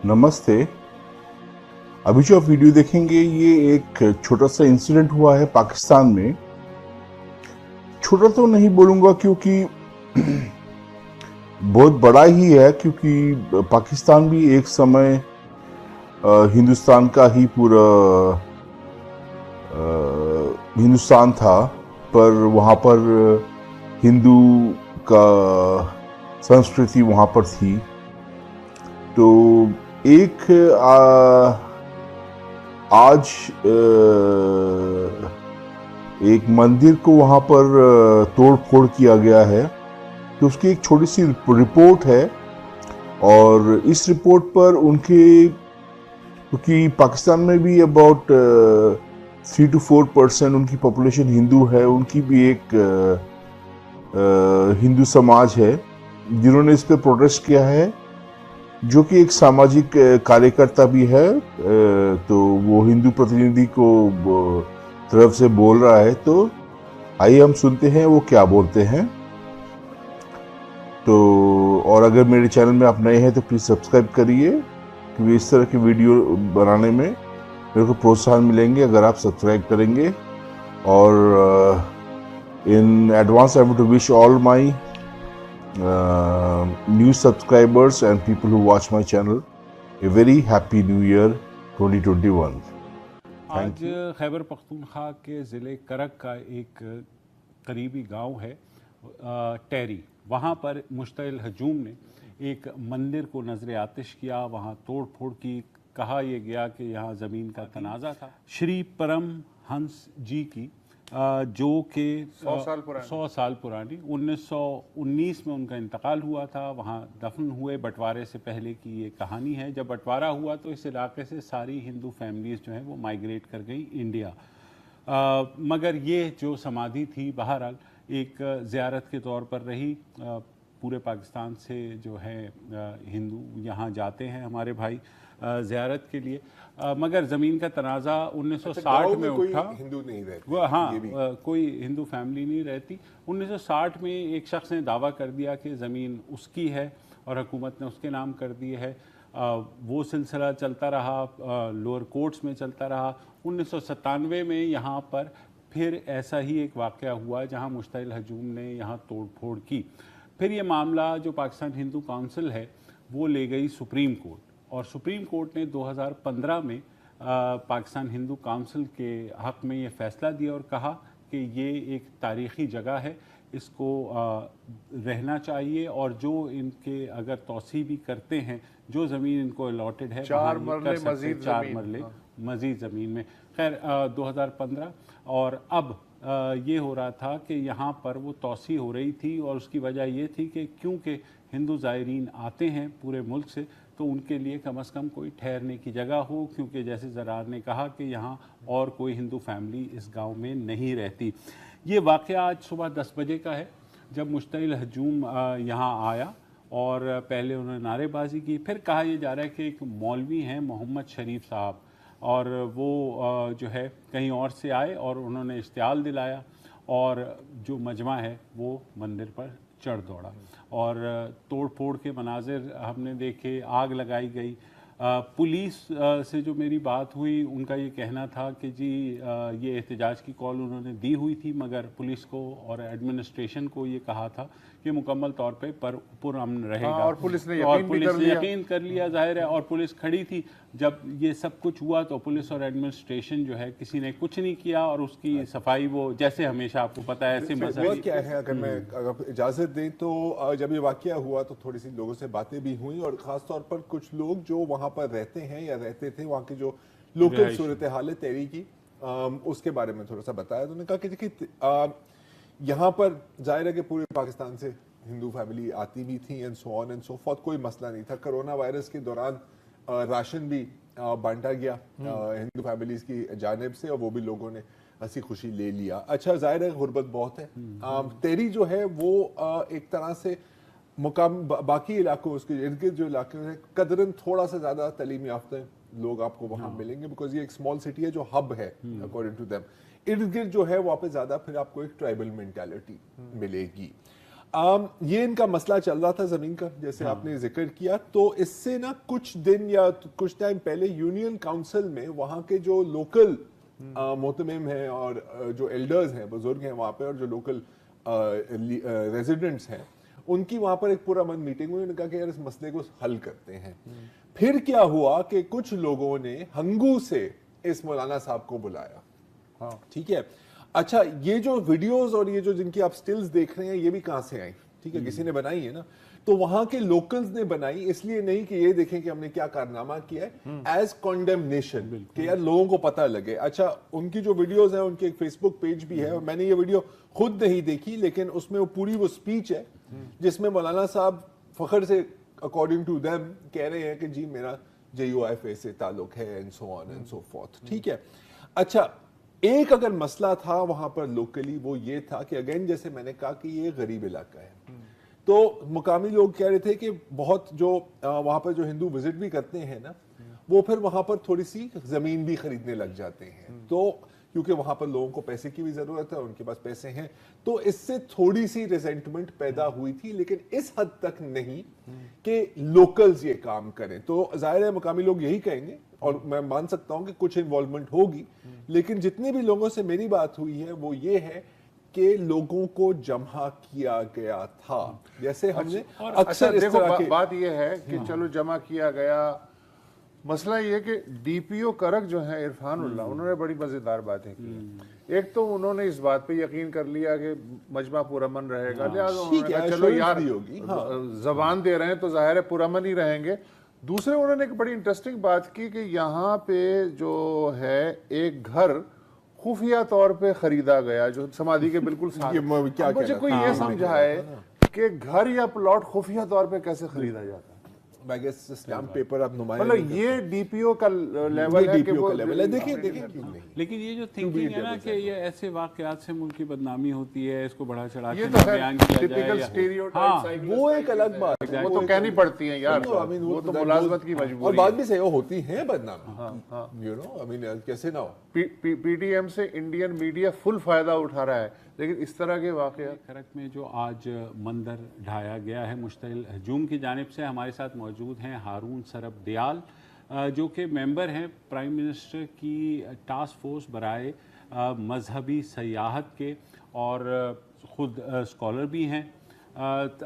नमस्ते। अभी जो आप वीडियो देखेंगे ये एक छोटा सा इंसिडेंट हुआ है पाकिस्तान में। छोटा तो नहीं बोलूंगा क्योंकि बहुत बड़ा ही है, क्योंकि पाकिस्तान भी एक समय हिंदुस्तान का ही पूरा हिंदुस्तान था, पर वहाँ पर हिंदू का संस्कृति वहाँ पर थी। तो एक आज एक मंदिर को वहाँ पर तोड़ फोड़ किया गया है। तो उसकी एक छोटी सी रिपोर्ट है, और इस रिपोर्ट पर उनके, क्योंकि पाकिस्तान में भी अबाउट 3 to 4% उनकी पॉपुलेशन हिंदू है, उनकी भी एक हिंदू समाज है जिन्होंने इस पर प्रोटेस्ट किया है, जो कि एक सामाजिक कार्यकर्ता भी है। तो वो हिंदू प्रतिनिधि को तरफ से बोल रहा है। तो आइए हम सुनते हैं वो क्या बोलते हैं। तो और अगर मेरे चैनल में आप नए हैं तो प्लीज़ सब्सक्राइब करिए, क्योंकि इस तरह की वीडियो बनाने में मेरे को प्रोत्साहन मिलेंगे अगर आप सब्सक्राइब करेंगे। और in advance I want to wish all my new subscribers and people who watch my channel a very happy new year 2021. आज खैबर पख्तूनख्वा के ज़िले करक का एक करीबी गांव है टेरी। वहां पर मुश्तइल हजूम ने एक मंदिर को नजर आतिश किया, वहां तोड़ फोड़ की। कहा यह गया कि यहाँ ज़मीन का तनाज़ा था। श्री परम हंस जी की जो कि 100 साल पुरानी 1919 में उनका इंतकाल हुआ था, वहाँ दफन हुए। बंटवारे से पहले की ये कहानी है। जब बंटवारा हुआ तो इस इलाके से सारी हिंदू फैमिलीज़ जो हैं वो माइग्रेट कर गई इंडिया। मगर ये जो समाधि थी बहरहाल एक ज़ियारत के तौर पर रही। पूरे पाकिस्तान से जो है हिंदू यहाँ जाते हैं हमारे भाई ज़ियारत के लिए। मगर ज़मीन का तनाज़ा 1960 में उठा। हिंदू नहीं रहती वो कोई हिंदू फैमिली नहीं रहती। 1960 में एक शख्स ने दावा कर दिया कि ज़मीन उसकी है और हुकूमत ने उसके नाम कर दी है। वो सिलसिला चलता रहा, लोअर कोर्ट्स में चलता रहा। 1997 में यहाँ पर फिर ऐसा ही एक वाक़या हुआ जहाँ मुश्तइल हजूम ने यहाँ तोड़ फोड़ की। फिर ये मामला जो पाकिस्तान हिंदू काउंसिल है वो ले गई सुप्रीम कोर्ट, और सुप्रीम कोर्ट ने 2015 में पाकिस्तान हिंदू काउंसिल के हक़ में ये फ़ैसला दिया और कहा कि ये एक तारीख़ी जगह है, इसको रहना चाहिए। और जो इनके अगर तौसी भी करते हैं, जो ज़मीन इनको अलॉटेड है 4 मरले मज़ीद ज़मीन में। खैर 2015 और अब ये हो रहा था कि यहाँ पर वो तौसी हो रही थी, और उसकी वजह ये थी कि क्योंकि हिंदू ज़ायरीन आते हैं पूरे मुल्क से, तो उनके लिए कम से कम कोई ठहरने की जगह हो, क्योंकि जैसे ज़रार ने कहा कि यहाँ और कोई हिंदू फैमिली इस गांव में नहीं रहती। ये वाक़या आज सुबह 10 बजे का है, जब मुश्तइल हजूम यहाँ आया और पहले उन्होंने नारेबाजी की। फिर कहा यह जा रहा है कि एक मौलवी हैं मोहम्मद शरीफ साहब, और वो जो है कहीं और से आए और उन्होंने इश्तियाल दिलाया, और जो मजमा है वो मंदिर पर चढ़ दौड़ा और तोड़ फोड़ के मनाजिर हमने देखे। आग लगाई गई। पुलिस से जो मेरी बात हुई उनका ये कहना था कि जी ये एहतजाज की कॉल उन्होंने दी हुई थी, मगर पुलिस को और एडमिनिस्ट्रेशन को ये कहा था कि मुकम्मल तौर पे पुरअमन रहेगा। और पुलिस ने यकीन कर लिया ज़ाहिर है। और पुलिस खड़ी थी जब ये सब कुछ हुआ, तो पुलिस और एडमिनिस्ट्रेशन जो है किसी ने कुछ नहीं किया, और उसकी सफाई वो जैसे हमेशा आपको पता है ऐसे मसले क्या है। अगर इजाज़त दें तो जब ये वाक़या हुआ तो थोड़ी सी लोगों से बातें भी हुई, और ख़ास तौर पर कुछ लोग जो वहाँ पर रहते हैं या रहते थे, वहाँ की जो लोकल सूरत हाल है तेरी की, उसके बारे में थोड़ा सा बताया। तो उन्होंने कहा कि देखिए यहाँ पर जाहिर है कि पूरे पाकिस्तान से हिंदू फैमिली आती भी थी and so on and so forth, कोई मसला नहीं था। कोरोना वायरस के दौरान राशन भी बांटा गया हिंदू फैमिलीज की जानिब से, और वो भी लोगों ने हंसी खुशी ले लिया। अच्छा, जाहिर है गुर्बत बहुत है। तेरी जो है वो एक तरह से मुकाम बाकी इलाकों, उसके इर्द गिर्द जो इलाके हैं, कदरन थोड़ा सा ज़्यादा तालीम याफ्ता लोग आपको वहाँ मिलेंगे, बिकॉज ये एक स्मॉल सिटी है जो हब है अकॉर्डिंग टू देम। इर्द गिर्द जो है वहाँ पे ज़्यादा फिर आपको एक ट्राइबल मेंटालिटी मिलेगी। ये इनका मसला चल रहा था जमीन का, जैसे आपने जिक्र किया। तो इससे ना कुछ दिन या कुछ टाइम पहले यूनियन काउंसिल में वहां के जो लोकल मोहतमिम हैं और जो एल्डर्स हैं, बुजुर्ग हैं वहां पे, और जो लोकल रेजिडेंट्स हैं, उनकी वहां पर एक पूरा मन मीटिंग हुई। उन्होंने कहा कि यार इस मसले को हल करते हैं। फिर क्या हुआ कि कुछ लोगों ने हंगू से इस मौलाना साहब को बुलाया। ठीक है, अच्छा, ये जो वीडियोस और ये जो जिनकी आप स्टिल्स देख रहे हैं, ये भी कहां से आई? ठीक है, किसी ने बनाई है ना। तो वहां के लोकल्स ने बनाई, इसलिए नहीं कि ये देखें कि हमने क्या कारनामा किया है, एज कॉन्डेमनेशन, कि यार लोगों को पता लगे। अच्छा, उनकी जो वीडियोस है, उनके एक फेसबुक पेज भी है, और मैंने ये वीडियो खुद नहीं देखी, लेकिन उसमें वो पूरी वो स्पीच है जिसमें मौलाना साहब फखर से, अकॉर्डिंग टू देम, कह रहे हैं कि जी मेरा JUIFA से ताल्लुक है, and so on and so fourth. ठीक है, अच्छा, एक अगर मसला था वहां पर लोकली, वो ये था कि अगेन जैसे मैंने कहा कि ये गरीब इलाका है, तो मुकामी लोग कह रहे थे कि बहुत जो वहां पर जो हिंदू विजिट भी करते हैं ना, वो फिर वहां पर थोड़ी सी जमीन भी खरीदने लग जाते हैं। तो क्योंकि वहां पर लोगों को पैसे की भी जरूरत है, उनके पास पैसे हैं, तो इससे थोड़ी सी रिजेंटमेंट पैदा हुई थी, लेकिन इस हद तक नहीं कि लोकल्स ये काम करें। तो जाहिर है मुकामी लोग यही कहेंगे, और मैं मान सकता हूं कि कुछ इन्वॉल्वमेंट होगी, लेकिन जितने भी लोगों से मेरी बात हुई है वो ये है कि लोगों को जमा किया गया था, जैसे हमने अक्सर इस तरह की बात ये है कि चलो जमा किया गया। मसला ये कि DPO करक जो है इरफानुल्लाह, उन्होंने बड़ी मजेदार बातें की। एक तो उन्होंने इस बात पे यकीन कर लिया कि मजमा पुरअमन रहेगा, लिहाजा उन्होंने कहा चलो यार जबान दे रहे हैं तो जाहिर है पुरअमन ही रहेंगे। दूसरे उन्होंने एक बड़ी इंटरेस्टिंग बात की कि यहाँ पे जो है एक घर खुफिया तौर पे खरीदा गया, जो समाधि के बिल्कुल साथ। मुझे कोई ये समझाए कि घर या प्लॉट खुफिया तौर पे कैसे खरीदा जाता है। स्टैम्प पेपर आप मतलब ये DPO का लेवल है कि वो लेवल है। देखिए क्यों नहीं, लेकिन ये जो थिंकिंग है ना कि ये ऐसे वाकयात से मुल्क की बदनामी होती है, इसको बढ़ा चढ़ा के बयान किया जाए, हाँ, वो एक अलग बात है, वो तो कहनी पड़ती है यार, वो तो मुलाजमत की मजबूरी, और बात भी सही होती है बदनामी, यू नो, आई मीन कैसे ना हो। PTM से इंडियन मीडिया फुल फायदा उठा रहा है, लेकिन इस तरह के वाकयात खरक में जो आज मंदिर ढाया गया है मुश्तइल हजूम की जानिब से, हमारे साथ मौजूद हैं हारून सरब दयाल, जो कि मेंबर हैं प्राइम मिनिस्टर की टास्क फोर्स बराए मजहबी सयाहत के, और ख़ुद स्कॉलर भी हैं।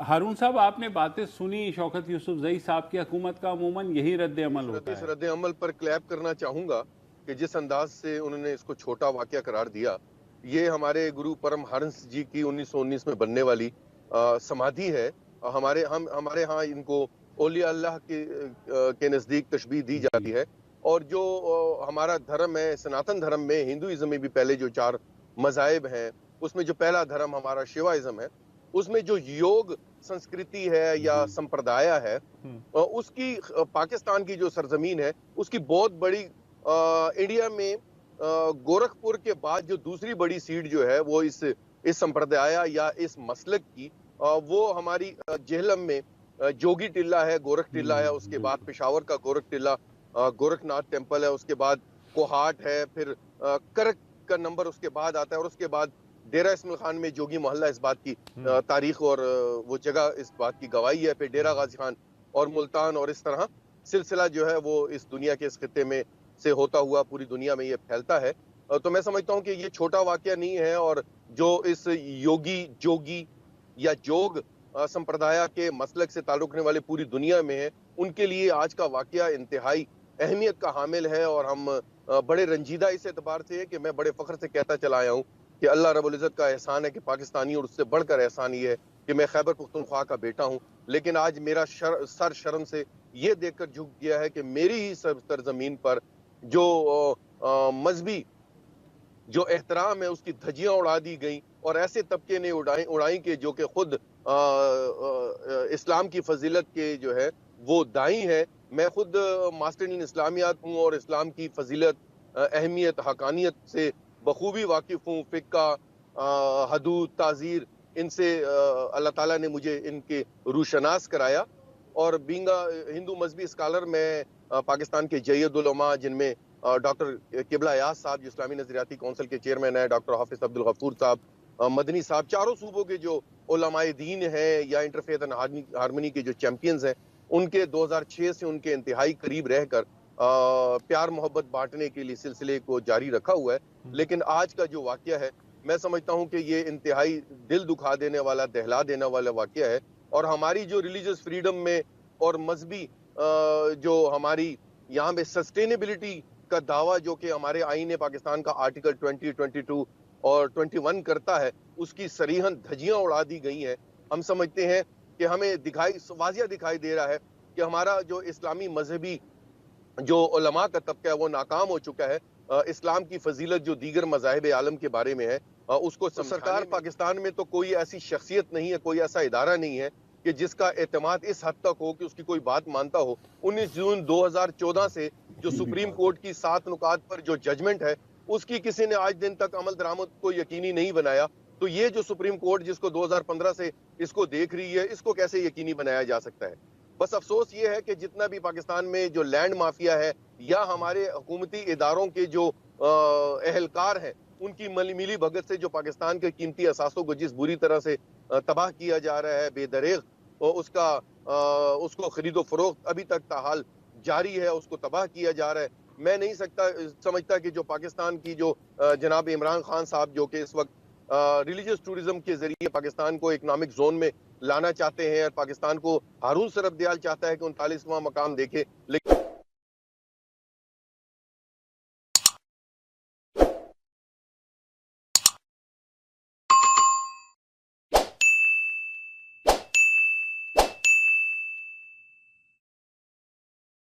हारून साहब, आपने बातें सुनी शौकत यूसुफजई साहब की हुकूमत का अमूमन यही रद्द अमल होता है। इस रद्द अमल पर क्लैप करना चाहूँगा कि जिस अंदाज से उन्होंने इसको छोटा वाक़या करार दिया, ये हमारे गुरु परमहंस जी की 1919 में बनने वाली समाधि है। हमारे यहाँ इनको औलिया अल्लाह के नज़दीक तशबीह दी जाती है, और जो हमारा धर्म है, सनातन धर्म में, हिंदुइज्म में भी पहले जो 4 मज़ाहिब हैं, उसमें जो पहला धर्म हमारा शिवाइज्म है, उसमें जो योग संस्कृति है या संप्रदाय है, उसकी पाकिस्तान की जो सरजमीन है, उसकी बहुत बड़ी इंडिया में गोरखपुर के बाद जो दूसरी बड़ी सीट जो है वो इस संप्रदाय या इस मसलक की, वो हमारी जेहलम में जोगी टिल्ला है, गोरख टिल्ला है, उसके बाद पेशावर का गोरख टिल्ला, गोरखनाथ टेम्पल है, उसके बाद कोहाट है, फिर करक का नंबर उसके बाद आता है, और उसके बाद डेरा इस्माइल खान में जोगी मोहल्ला इस बात की तारीख और वो जगह इस बात की गवाही है, फिर डेरा गाजी खान और मुल्तान, और इस तरह सिलसिला जो है वो इस दुनिया के इस खित्ते में से होता हुआ पूरी दुनिया में ये फैलता है। तो मैं समझता हूँ कि ये छोटा वाकया नहीं है, और जो इस जोगी या जोग संप्रदाय के मसलक से ताल्लुक रखने वाले पूरी दुनिया में है, उनके लिए आज का वाकया इंतहाई अहमियत का हामिल है। और हम बड़े रंजीदा इस एतबार से है कि मैं बड़े फख्र से कहता चला आया हूँ कि अल्लाह रब्बुल इज़्ज़त का एहसान है कि पाकिस्तानी, और उससे बढ़कर एहसान ये है कि मैं खैबर पुख्तनख्वा का बेटा हूँ। लेकिन आज मेरा सर शर्म से ये देखकर झुक गया है कि मेरी ही सरजमीन पर जो मजहबी जो एहतराम है उसकी धज्जियां उड़ा दी गई, और ऐसे तबके ने उड़ाई के जो कि खुद इस्लाम की फजीलत के जो है वो दाई है। मैं खुद मास्टर इन इस्लामियात हूँ और इस्लाम की फजीलत, अहमियत, हकानियत से बखूबी वाकिफ हूँ। फ़िक़्ह, हदूद, ताज़ीर, इनसे अल्लाह ताला ने मुझे इनके रूशनास कराया। और बींगा हिंदू मजहबी स्कॉलर में पाकिस्तान के जय्यद उलमा, जिनमें डॉक्टर किबला यास साहब जो इस्लामी नजरियाती कौंसिल के चेयरमैन है, डॉक्टर हाफिज अब्दुल गफूर साहब, मदनी साहब, चारों सूबों के जो उलमाए दीन हैं या इंटरफेथ एंड हार्मनी के जो चैंपियंस हैं, उनके 2006 से उनके इंतहाई करीब रहकर प्यार मोहब्बत बांटने के लिए सिलसिले को जारी रखा हुआ है। लेकिन आज का जो वाकया है, मैं समझता हूं कि ये इंतहाई दिल दुखा देने वाला, दहला देने वाला वाकया है। और हमारी जो रिलीजियस फ्रीडम में और मजहबी जो हमारी यहाँ पे सस्टेनेबिलिटी का दावा जो कि हमारे आईन पाकिस्तान का आर्टिकल 20, 22 और 21 करता है, उसकी सरीहन धज्जियां उड़ा दी गई हैं। हम समझते हैं कि हमें वाजिया दिखाई दे रहा है कि हमारा जो इस्लामी मजहबी जो उलमा का तबका है वो नाकाम हो चुका है। इस्लाम की फजीलत जो दीगर मज़ाहिब आलम के बारे में है उसको सरकार पाकिस्तान में तो कोई ऐसी शख्सियत नहीं है, कोई ऐसा इदारा नहीं है कि जिसका एतमाद इस हद तक हो कि उसकी कोई बात मानता हो। 19 जून 2014 से जो सुप्रीम कोर्ट की 7 नुकात पर जो जजमेंट है, उसकी किसी ने आज दिन तक अमल दरामद को यकीनी नहीं बनाया। तो ये जो सुप्रीम कोर्ट जिसको 2015 से इसको देख रही है, इसको कैसे यकीनी बनाया जा सकता है? बस अफसोस ये है कि जितना भी पाकिस्तान में जो लैंड माफिया है या हमारे हुकूमती इदारों के जो अहलकार हैं, उनकी मिली भगत से जो पाकिस्तान के कीमती असासों को जिस बुरी तरह से तबाह किया जा रहा है, बेदरेग उसको खरीदो फरोख्त अभी तक ताहाल जारी है, उसको तबाह किया जा रहा है। मैं नहीं समझता कि जो पाकिस्तान की जो जनाब इमरान खान साहब जो कि इस वक्त रिलीजियस टूरिज्म के जरिए पाकिस्तान को इकोनॉमिक जोन में लाना चाहते हैं और पाकिस्तान को हारून सरफ दयाल चाहता है कि 39वां मकाम देखे, लेकिन